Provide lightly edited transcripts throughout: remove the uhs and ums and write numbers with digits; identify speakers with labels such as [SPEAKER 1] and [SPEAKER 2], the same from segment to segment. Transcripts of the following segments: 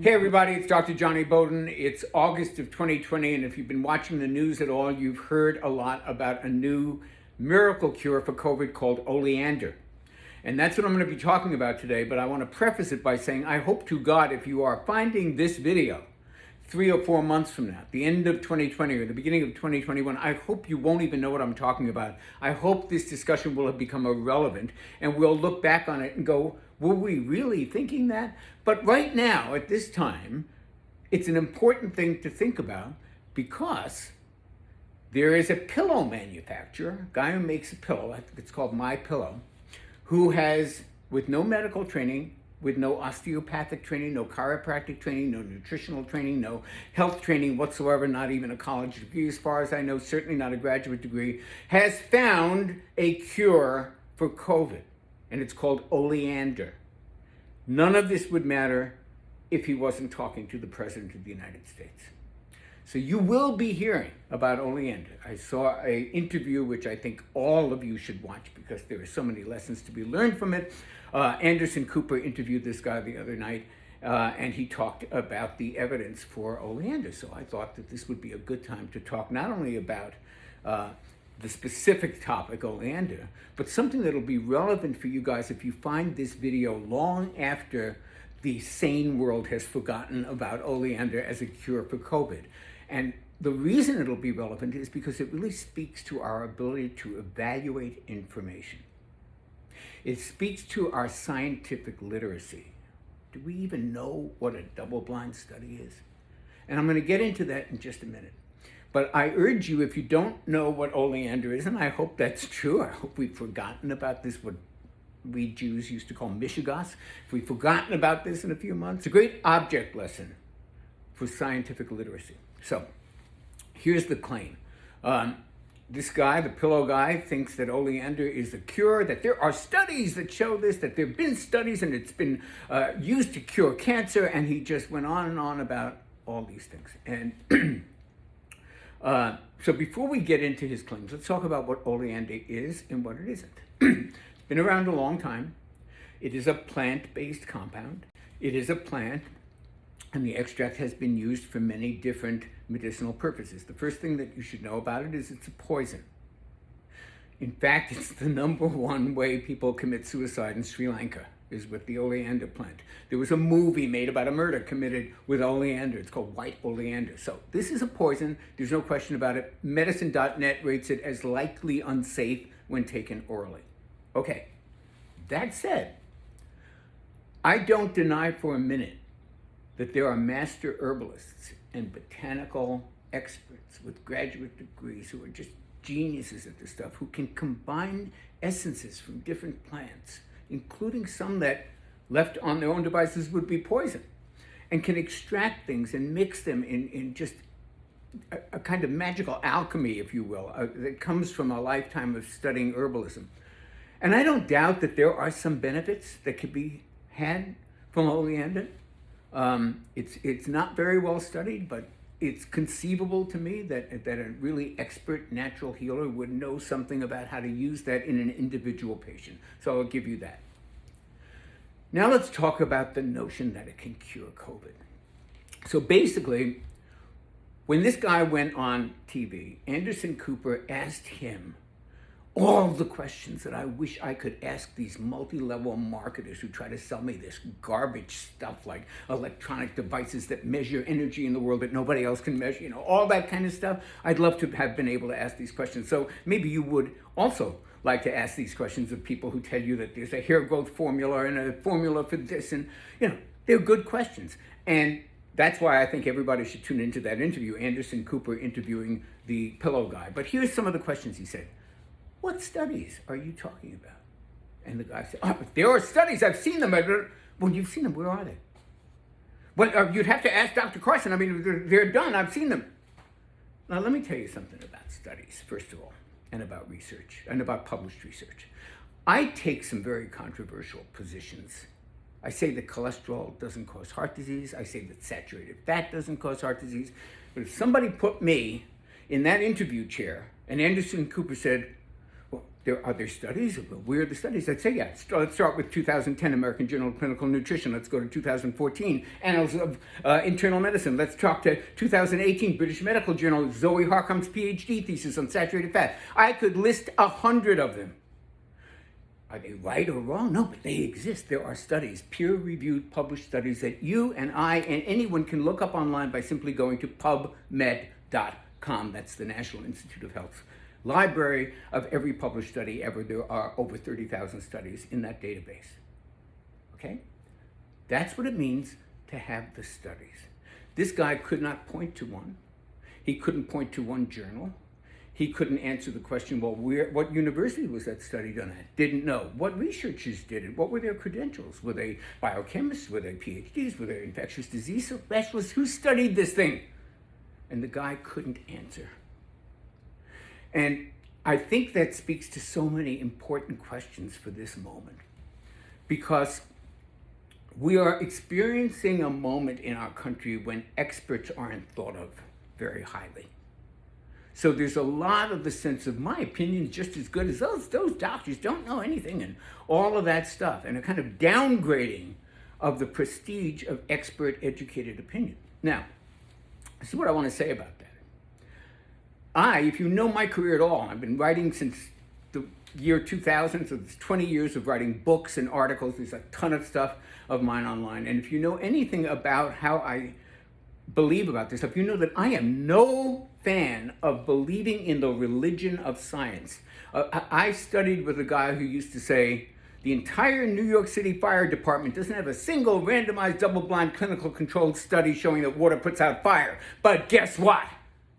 [SPEAKER 1] Hey everybody, it's Dr. Jonny Bowden. It's August of 2020, and if you've been watching the news at all, you've heard a lot about a new miracle cure for COVID called Oleander. And that's what I'm going to be talking about today, but I want to preface it by saying I hope to God if you are finding this video 3 or 4 months from now, the end of 2020 or the beginning of 2021, I hope you won't even know what I'm talking about. I hope this discussion will have become irrelevant and we'll look back on it and go, were we really thinking that? But right now, at this time, it's an important thing to think about because there is a pillow manufacturer, a guy who makes a pillow, I think it's called My Pillow, who has, with no medical training, with no osteopathic training, no chiropractic training, no nutritional training, no health training whatsoever, not even a college degree as far as I know, certainly not a graduate degree, has found a cure for COVID, and it's called Oleander. None of this would matter if he wasn't talking to the President of the United States. So you will be hearing about Oleander. I saw an interview which I think all of you should watch because there are so many lessons to be learned from it. Anderson Cooper interviewed this guy the other night and he talked about the evidence for Oleander. So I thought that this would be a good time to talk not only about the specific topic, Oleander, but something that'll be relevant for you guys if you find this video long after the sane world has forgotten about Oleander as a cure for COVID. And the reason it'll be relevant is because it really speaks to our ability to evaluate information. It speaks to our scientific literacy. Do we even know what a double-blind study is? And I'm going to get into that in just a minute. But I urge you, if you don't know what Oleander is, and I hope that's true, I hope we've forgotten about this, what we Jews used to call mishigas. If we've forgotten about this in a few months, it's a great object lesson for scientific literacy. So here's the claim. This guy, the pillow guy, thinks that Oleander is a cure, that there are studies that show this, that there have been studies and it's been used to cure cancer, and he just went on and on about all these things. And so before we get into his claims, let's talk about what Oleander is and what it isn't. It's been around a long time. It is a plant-based compound. It is a plant, and the extract has been used for many different medicinal purposes. The first thing that you should know about it is it's a poison. In fact, it's the #1 way people commit suicide in Sri Lanka is with the Oleander plant. There was a movie made about a murder committed with Oleander. It's called White Oleander. So this is a poison. There's no question about it. Medicine.net rates it as likely unsafe when taken orally. Okay, that said, I don't deny for a minute that there are master herbalists and botanical experts with graduate degrees who are just geniuses at this stuff, who can combine essences from different plants, including some that left on their own devices would be poison, and can extract things and mix them in just a kind of magical alchemy, if you will, that comes from a lifetime of studying herbalism. And I don't doubt that there are some benefits that could be had from Oleander. It's not very well studied, but it's conceivable to me that a really expert natural healer would know something about how to use that in an individual patient. So I'll give you that. Now let's talk about the notion that it can cure COVID. So basically, when this guy went on TV, Anderson Cooper asked him all the questions that I wish I could ask these multi-level marketers who try to sell me this garbage stuff like electronic devices that measure energy in the world that nobody else can measure, all that kind of stuff. I'd love to have been able to ask these questions. So maybe you would also like to ask these questions of people who tell you that there's a hair growth formula and a formula for this, and they're good questions. And that's why I think everybody should tune into that interview, Anderson Cooper interviewing the pillow guy. But here's some of the questions he said. What studies are you talking about? And the guy said, there are studies, I've seen them. Well, you've seen them, where are they? Well, you'd have to ask Dr. Carson. I mean, they're done, I've seen them. Now, let me tell you something about studies, first of all, and about research, and about published research. I take some very controversial positions. I say that cholesterol doesn't cause heart disease. I say that saturated fat doesn't cause heart disease. But if somebody put me in that interview chair, and Anderson Cooper said, well, There are there studies. Where are the studies? I'd say, yeah. Let's start with 2010 American Journal of Clinical Nutrition. Let's go to 2014 Annals of Internal Medicine. Let's talk to 2018 British Medical Journal, Zoe Harcom's PhD thesis on saturated fat. I could list 100 of them. Are they right or wrong? No, but they exist. There are studies, peer-reviewed, published studies that you and I and anyone can look up online by simply going to pubmed.com. That's the National Institute of Health's library of every published study ever. There are over 30,000 studies in that database. Okay? That's what it means to have the studies. This guy could not point to one. He couldn't point to one journal. He couldn't answer the question, well, what university was that study done at? Didn't know. What researchers did it? What were their credentials? Were they biochemists? Were they PhDs? Were they infectious disease specialists? Who studied this thing? And the guy couldn't answer. And I think that speaks to so many important questions for this moment, because we are experiencing a moment in our country when experts aren't thought of very highly. So there's a lot of the sense of my opinion is just as good as those doctors don't know anything and all of that stuff, and a kind of downgrading of the prestige of expert educated opinion. Now, this is what I want to say about that. If you know my career at all, I've been writing since the year 2000, so it's 20 years of writing books and articles. There's a ton of stuff of mine online. And if you know anything about how I believe about this stuff, you know that I am no fan of believing in the religion of science. I studied with a guy who used to say, the entire New York City Fire Department doesn't have a single randomized double-blind clinical controlled study showing that water puts out fire. But guess what?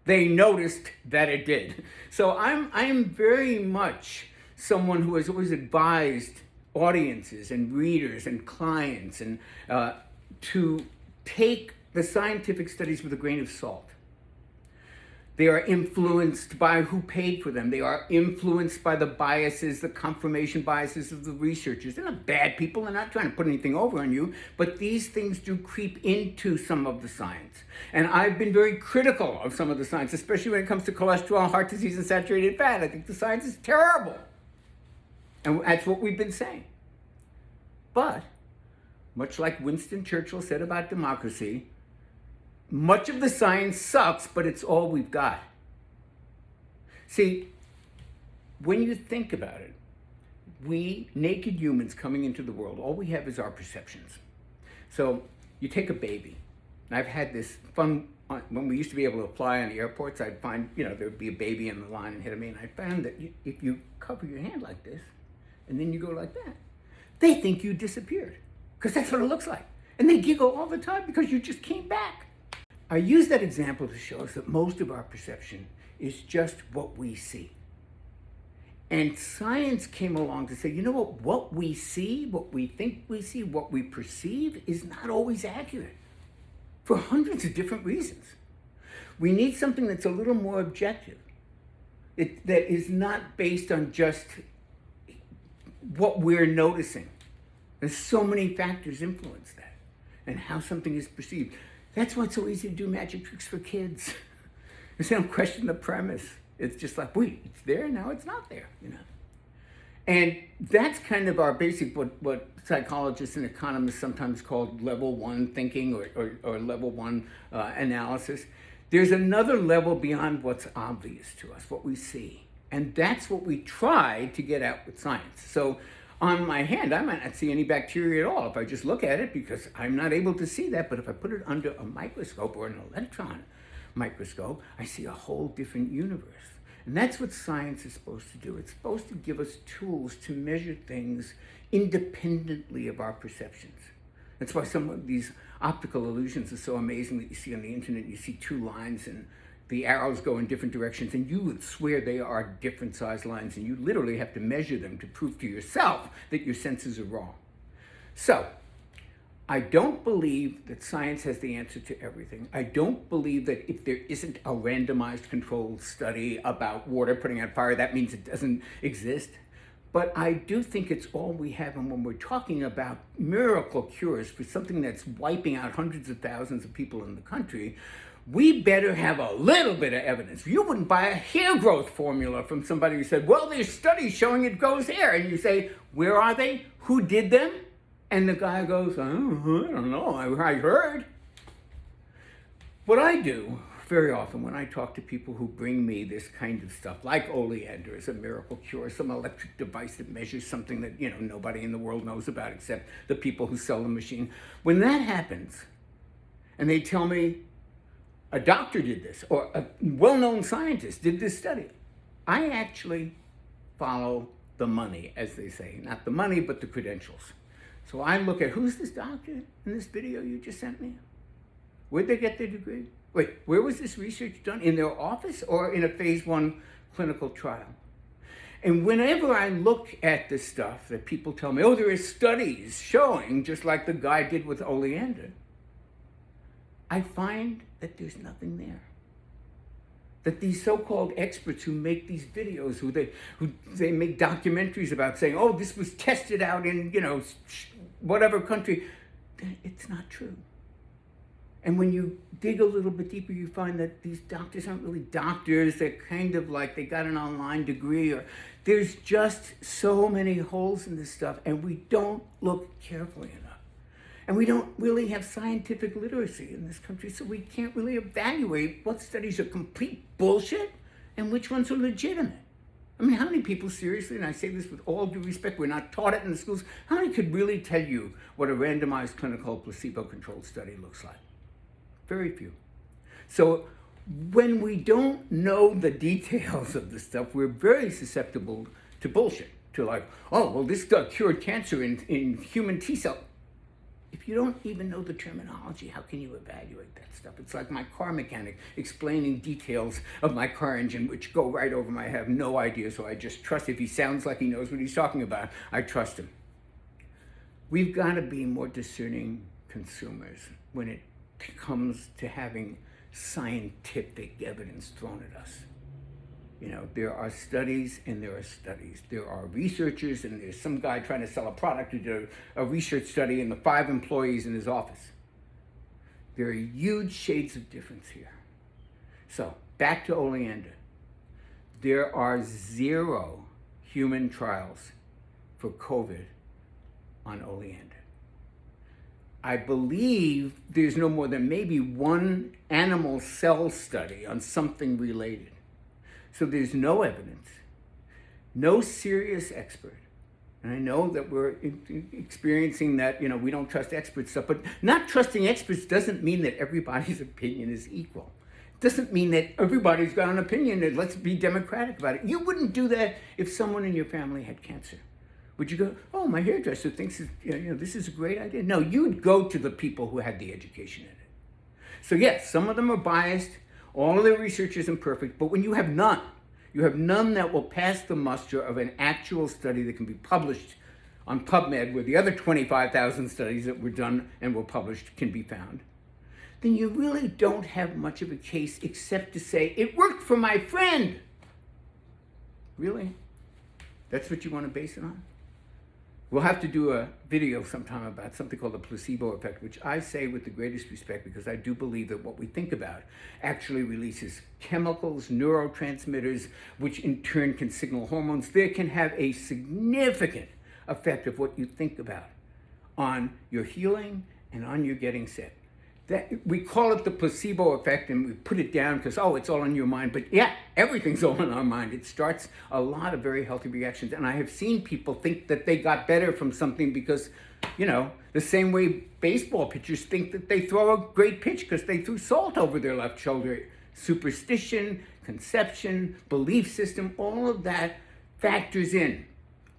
[SPEAKER 1] They noticed that it did. So I'm very much someone who has always advised audiences and readers and clients and to take the scientific studies with a grain of salt. They are influenced by who paid for them. They are influenced by the biases, the confirmation biases of the researchers. They're not bad people. They're not trying to put anything over on you, but these things do creep into some of the science. And I've been very critical of some of the science, especially when it comes to cholesterol, heart disease, and saturated fat. I think the science is terrible. And that's what we've been saying. But, much like Winston Churchill said about democracy, much of the science sucks, but it's all we've got. See, when you think about it, we, naked humans coming into the world, all we have is our perceptions. So you take a baby. And I've had this fun, when we used to be able to fly on the airports, I'd find, there would be a baby in the line ahead of me, and I found that if you cover your hand like this, and then you go like that, they think you disappeared, because that's what it looks like. And they giggle all the time because you just came back. I use that example to show us that most of our perception is just what we see. And science came along to say, you know what we see, what we think we see, what we perceive is not always accurate for hundreds of different reasons. We need something that's a little more objective, that is not based on just what we're noticing. There's so many factors influence that and how something is perceived. That's why it's so easy to do magic tricks for kids. Because they don't question the premise. It's just like, wait, it's there, now it's not there, And that's kind of our basic, what psychologists and economists sometimes call level one thinking or level one analysis. There's another level beyond what's obvious to us, what we see. And that's what we try to get at with science. So on my hand, I might not see any bacteria at all if I just look at it, because I'm not able to see that. But if I put it under a microscope or an electron microscope, I see a whole different universe. And that's what science is supposed to do. It's supposed to give us tools to measure things independently of our perceptions. That's why some of these optical illusions are so amazing that you see on the internet. You see two lines and the arrows go in different directions, and you would swear they are different size lines, and you literally have to measure them to prove to yourself that your senses are wrong. So, I don't believe that science has the answer to everything. I don't believe that if there isn't a randomized controlled study about water putting out fire, that means it doesn't exist. But I do think it's all we have, and when we're talking about miracle cures for something that's wiping out hundreds of thousands of people in the country, we better have a little bit of evidence. You wouldn't buy a hair growth formula from somebody who said, well, there's studies showing it grows hair. And you say, where are they? Who did them? And the guy goes, I don't know, I heard. What I do very often when I talk to people who bring me this kind of stuff, like Oleander is a miracle cure, some electric device that measures something that, nobody in the world knows about except the people who sell the machine. When that happens, and they tell me a doctor did this, or a well-known scientist did this study, I actually follow the money, as they say. Not the money, but the credentials. So I look at, who's this doctor in this video you just sent me? Where'd they get their degree? Wait, where was this research done? In their office or in a phase 1 clinical trial? And whenever I look at the stuff that people tell me, there are studies showing, just like the guy did with Oleander, I find that there's nothing there. That these so-called experts who make these videos, who they make documentaries about saying, this was tested out in, whatever country, it's not true. And when you dig a little bit deeper, you find that these doctors aren't really doctors. They're kind of like they got an online degree, or there's just so many holes in this stuff, and we don't look carefully enough. And we don't really have scientific literacy in this country, so we can't really evaluate what studies are complete bullshit and which ones are legitimate. I mean, how many people, seriously, and I say this with all due respect, we're not taught it in the schools, how many could really tell you what a randomized clinical placebo-controlled study looks like? Very few. So when we don't know the details of the stuff, we're very susceptible to bullshit, to like, this cured cancer in human T cell. If you don't even know the terminology, how can you evaluate that stuff? It's like my car mechanic explaining details of my car engine, which go right over my head. I have no idea, so I just trust. If he sounds like he knows what he's talking about, I trust him. We've got to be more discerning consumers when it comes to having scientific evidence thrown at us. There are studies and there are studies. There are researchers, and there's some guy trying to sell a product who did a research study in the 5 employees in his office. There are huge shades of difference here. So, back to Oleander. There are 0 human trials for COVID on Oleander. I believe there's no more than maybe 1 animal cell study on something related. So there's no evidence, no serious expert. And I know that we're experiencing that, we don't trust expert stuff, but not trusting experts doesn't mean that everybody's opinion is equal. It doesn't mean that everybody's got an opinion and let's be democratic about it. You wouldn't do that if someone in your family had cancer. Would you go, my hairdresser thinks this is a great idea? No, you'd go to the people who had the education in it. So yes, some of them are biased. All of their research isn't perfect, but when you have none that will pass the muster of an actual study that can be published on PubMed, where the other 25,000 studies that were done and were published can be found, then you really don't have much of a case except to say, it worked for my friend. Really? That's what you want to base it on? We'll have to do a video sometime about something called the placebo effect, which I say with the greatest respect because I do believe that what we think about actually releases chemicals, neurotransmitters, which in turn can signal hormones. They can have a significant effect of what you think about on your healing and on your getting sick. That we call it the placebo effect, and we put it down because, it's all in your mind. But yeah, everything's all in our mind. It starts a lot of very healthy reactions. And I have seen people think that they got better from something because, the same way baseball pitchers think that they throw a great pitch because they threw salt over their left shoulder. Superstition, conception, belief system, all of that factors in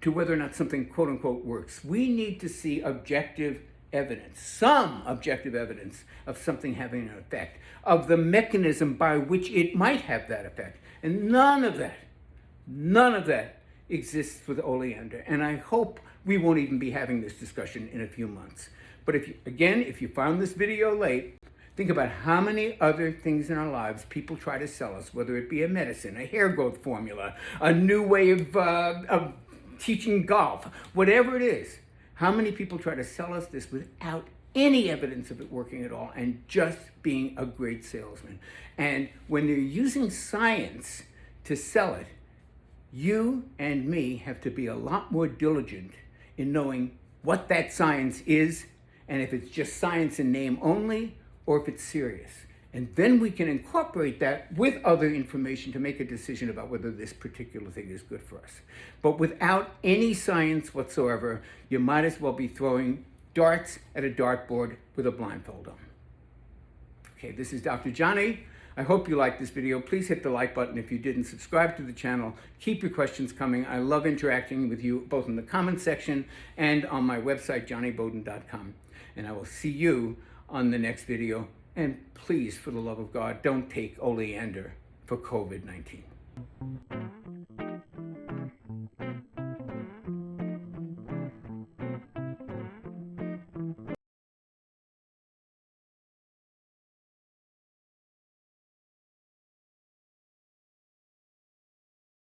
[SPEAKER 1] to whether or not something, quote unquote, works. We need to see objective evidence, some objective evidence of something having an effect, of the mechanism by which it might have that effect. And none of that exists with Oleander. And I hope we won't even be having this discussion in a few months. But if you found this video late, think about how many other things in our lives people try to sell us, whether it be a medicine, a hair growth formula, a new way of teaching golf, whatever it is. How many people try to sell us this without any evidence of it working at all, and just being a great salesman. And when they're using science to sell it, you and me have to be a lot more diligent in knowing what that science is, and if it's just science in name only, or if it's serious. And then we can incorporate that with other information to make a decision about whether this particular thing is good for us. But without any science whatsoever, you might as well be throwing darts at a dartboard with a blindfold on. Okay, this is Dr. Jonny. I hope you liked this video. Please hit the like button if you didn't. Subscribe to the channel. Keep your questions coming. I love interacting with you both in the comment section and on my website, jonnybowden.com. And I will see you on the next video. And please, for the love of God, don't take Oleander for COVID-19.